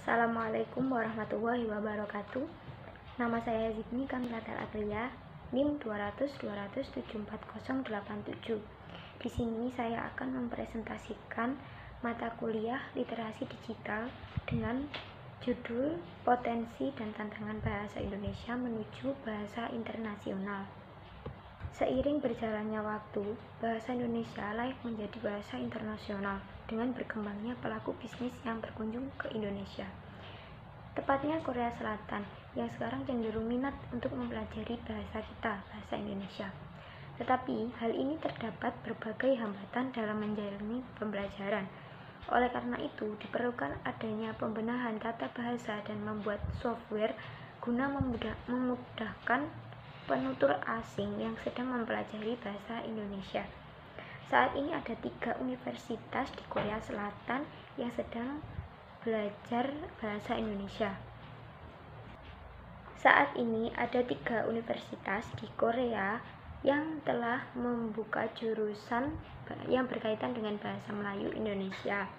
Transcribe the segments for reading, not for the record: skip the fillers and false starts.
Assalamualaikum warahmatullahi wabarakatuh. Nama saya Zidni Kamlatal Atlia, NIM 200274087. Di sini saya akan mempresentasikan mata kuliah Literasi Digital dengan judul Potensi dan Tantangan Bahasa Indonesia Menuju Bahasa Internasional. Seiring berjalannya waktu, bahasa Indonesia layak menjadi bahasa internasional dengan berkembangnya pelaku bisnis yang berkunjung ke Indonesia. Tepatnya Korea Selatan, yang sekarang cenderung minat untuk mempelajari bahasa kita, bahasa Indonesia. Tetapi, hal ini terdapat berbagai hambatan dalam menjalani pembelajaran. Oleh karena itu, diperlukan adanya pembenahan tata bahasa dan membuat software guna memudahkan penutur asing yang sedang mempelajari bahasa Indonesia. Saat ini ada 3 universitas di Korea Selatan yang sedang belajar bahasa Indonesia. Saat ini ada 3 universitas di Korea yang telah membuka jurusan yang berkaitan dengan bahasa Melayu Indonesia.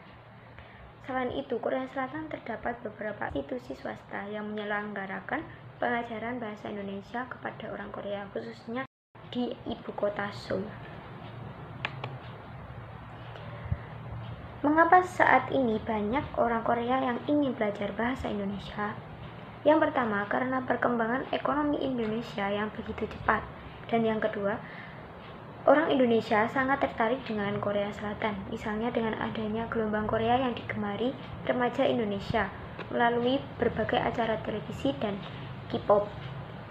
Selain itu, Korea Selatan terdapat beberapa institusi swasta yang menyelenggarakan pengajaran bahasa Indonesia kepada orang Korea, khususnya di ibu kota Seoul. Mengapa saat ini banyak orang Korea yang ingin belajar bahasa Indonesia? Yang pertama, karena perkembangan ekonomi Indonesia yang begitu cepat. Dan yang kedua, orang Indonesia sangat tertarik dengan Korea Selatan, misalnya dengan adanya gelombang Korea yang digemari remaja Indonesia melalui berbagai acara televisi dan K-pop.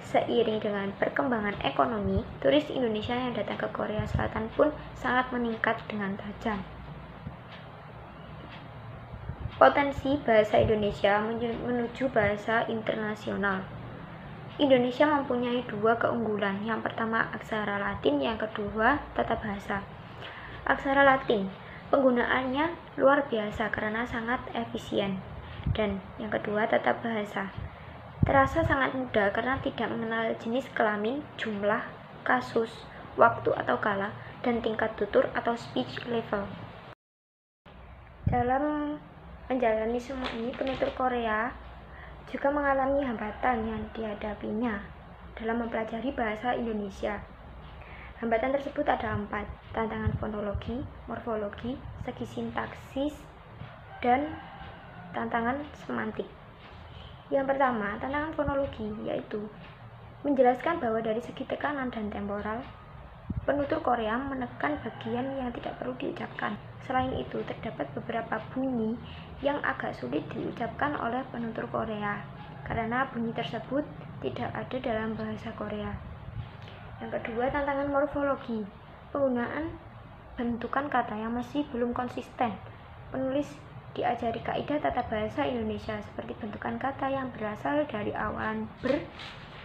Seiring dengan perkembangan ekonomi, turis Indonesia yang datang ke Korea Selatan pun sangat meningkat dengan tajam. Potensi bahasa Indonesia menuju bahasa internasional. Indonesia mempunyai 2 keunggulan. Yang pertama, aksara Latin, yang kedua, tata bahasa. Aksara Latin, penggunaannya luar biasa karena sangat efisien. Dan yang kedua, tata bahasa. Terasa sangat mudah karena tidak mengenal jenis kelamin, jumlah, kasus, waktu atau kala, dan tingkat tutur atau speech level. Dalam menjalani semua ini, penutur Korea juga mengalami hambatan yang dihadapinya dalam mempelajari bahasa Indonesia. Hambatan tersebut ada 4, tantangan fonologi, morfologi, segi sintaksis, dan tantangan semantik. Yang pertama, tantangan fonologi, yaitu menjelaskan bahwa dari segi tekanan dan temporal, penutur Korea menekan bagian yang tidak perlu diucapkan. Selain itu, terdapat beberapa bunyi yang agak sulit diucapkan oleh penutur Korea, karena bunyi tersebut tidak ada dalam bahasa Korea. Yang kedua, tantangan morfologi, penggunaan bentukan kata yang masih belum konsisten. Penulis diajari kaidah tata bahasa Indonesia seperti bentukan kata yang berasal dari awalan ber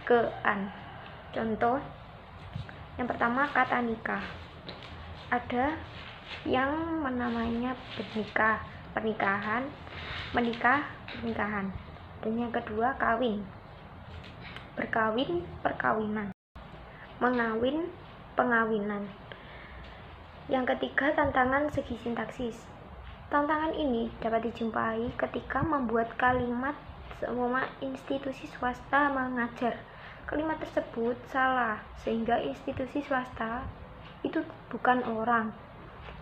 ke an. Contoh, yang pertama, kata nikah. Ada yang namanya bernikah, pernikahan, menikah, pernikahan. Dan yang kedua, kawin, berkawin, perkawinan, mengawin, pengawinan. Yang ketiga, tantangan segi sintaksis. Tantangan ini dapat dijumpai ketika membuat kalimat seumpama institusi swasta mengajar. Kalimat tersebut salah, sehingga institusi swasta itu bukan orang,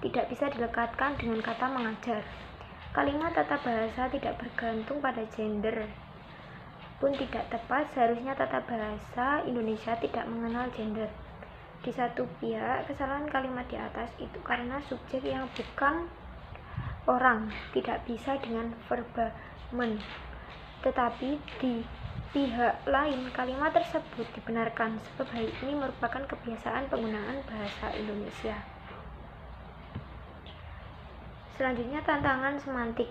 tidak bisa dilekatkan dengan kata mengajar. Kalimat tata bahasa tidak bergantung pada gender pun tidak tepat. Seharusnya tata bahasa Indonesia tidak mengenal gender. Di satu pihak, kesalahan kalimat di atas itu karena subjek yang bukan orang, tidak bisa dengan verba men. Tetapi di pihak lain, kalimat tersebut dibenarkan sebab hal ini merupakan kebiasaan penggunaan bahasa Indonesia. Selanjutnya, tantangan semantik.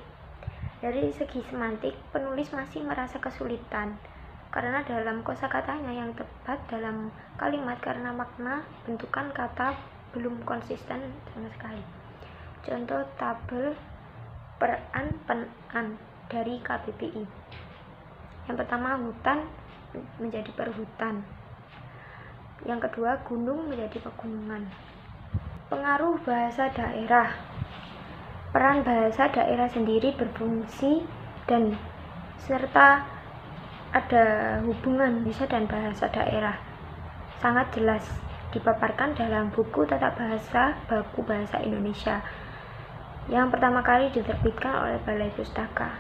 Dari segi semantik, penulis masih merasa kesulitan karena dalam kosakatanya yang tepat dalam kalimat karena makna bentukan kata belum konsisten sama sekali. Contoh, tabel peran penan dari KBBI. Yang pertama, hutan menjadi perhutan. Yang kedua, gunung menjadi pegunungan. Pengaruh bahasa daerah. Peran bahasa daerah sendiri berfungsi dan serta ada hubungan Indonesia dan bahasa daerah. Sangat jelas dipaparkan dalam buku Tata Bahasa Baku Bahasa Indonesia yang pertama kali diterbitkan oleh Balai Pustaka,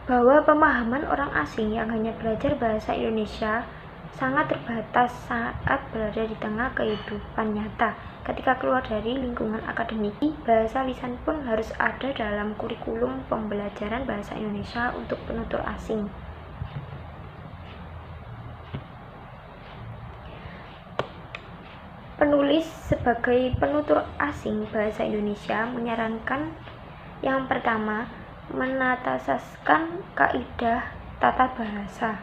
bahwa pemahaman orang asing yang hanya belajar bahasa Indonesia sangat terbatas saat berada di tengah kehidupan nyata. Ketika keluar dari lingkungan akademik, bahasa lisan pun harus ada dalam kurikulum pembelajaran bahasa Indonesia untuk penutur asing. Penulis sebagai penutur asing bahasa Indonesia menyarankan yang pertama, menatasaskan kaidah tata bahasa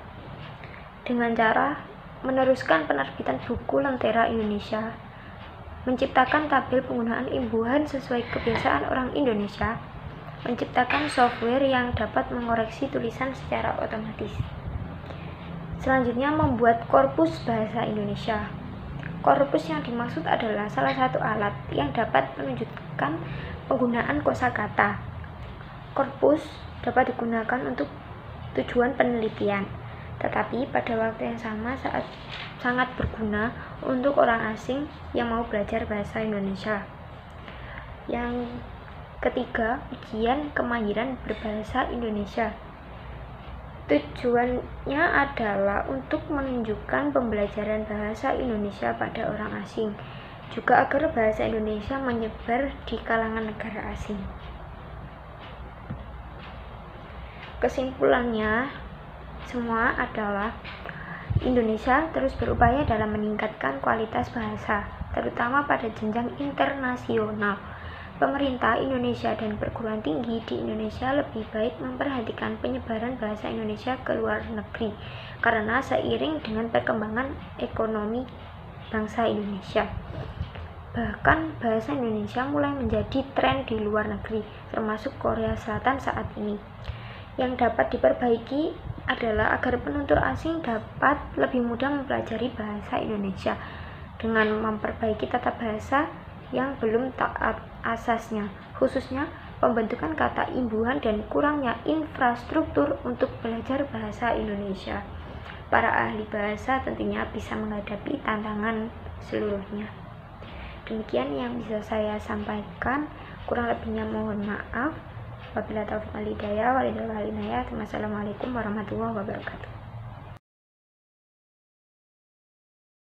dengan cara meneruskan penerbitan buku Lentera Indonesia, menciptakan tabel penggunaan imbuhan sesuai kebiasaan orang Indonesia, menciptakan software yang dapat mengoreksi tulisan secara otomatis. Selanjutnya, membuat korpus bahasa Indonesia. Korpus yang dimaksud adalah salah satu alat yang dapat menunjukkan penggunaan kosakata. Korpus dapat digunakan untuk tujuan penelitian, tetapi pada waktu yang sama sangat berguna untuk orang asing yang mau belajar bahasa Indonesia. Yang ketiga, ujian kemahiran berbahasa Indonesia. Tujuannya adalah untuk menunjukkan pembelajaran bahasa Indonesia pada orang asing, juga agar bahasa Indonesia menyebar di kalangan negara asing. Kesimpulannya semua adalah Indonesia terus berupaya dalam meningkatkan kualitas bahasa, terutama pada jenjang internasional. Pemerintah Indonesia dan perguruan tinggi di Indonesia lebih baik memperhatikan penyebaran bahasa Indonesia ke luar negeri, karena seiring dengan perkembangan ekonomi bangsa Indonesia, bahkan bahasa Indonesia mulai menjadi tren di luar negeri, termasuk Korea Selatan saat ini. Yang dapat diperbaiki adalah agar penutur asing dapat lebih mudah mempelajari bahasa Indonesia dengan memperbaiki tata bahasa yang belum taat asasnya, khususnya pembentukan kata imbuhan dan kurangnya infrastruktur untuk belajar bahasa Indonesia. Para ahli bahasa tentunya bisa menghadapi tantangan seluruhnya. Demikian yang bisa saya sampaikan, kurang lebihnya mohon maaf. Wabillahi taufiq wal hidayah. Wassalamualaikum warahmatullahi wabarakatuh.